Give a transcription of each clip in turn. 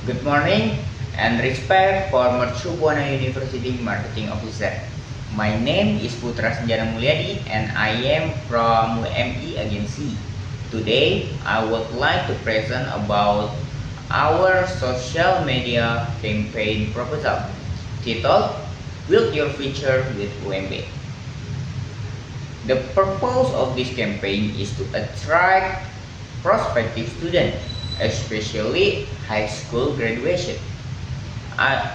Good morning and respect for Mercu Buana University Marketing Officer. My name is Putra Senjana Mulyadi and I am from UMI Agency. Today, I would like to present about our social media campaign proposal titled Build Your Future with UMB. The purpose of this campaign is to attract prospective students, especially high school graduation.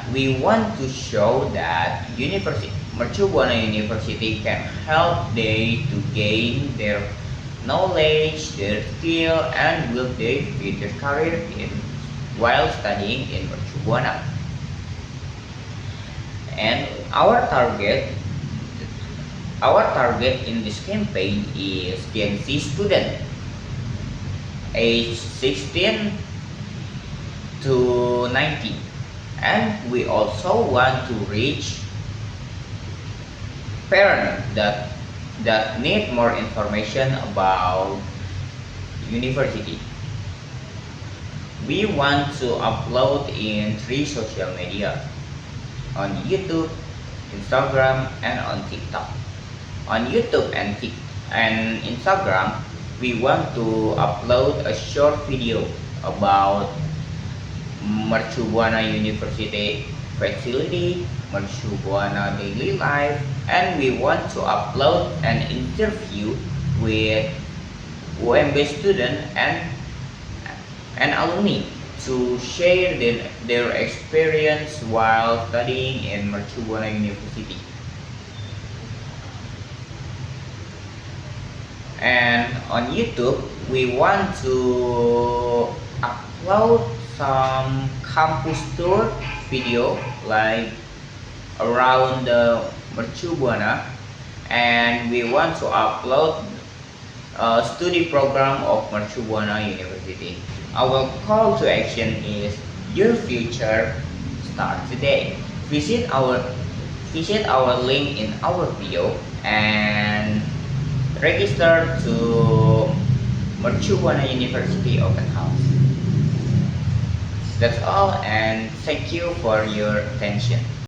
We want to show that Mercu Buana University can help they to gain their knowledge, their skill, and build their future career while studying in Mercu Buana. And our target in this campaign is Gen Z student age 16 to 19, and we also want to reach parents that need more information about university. We want to upload in 3 social media: on YouTube, Instagram, and on TikTok. On YouTube and Instagram, we want to upload a short video about Mercu Buana University facility, Mercu Buana daily life, and we want to upload an interview with UMB student and alumni to share their experience while studying in Mercu Buana University. And on YouTube, we want to upload some campus tour video like around the Mercu Buana, and we want to upload a study program of Mercu Buana University. Our call to action is your future start today. Visit our link in our video and register to Mercu Buana University Open House. That's all, and thank you for your attention.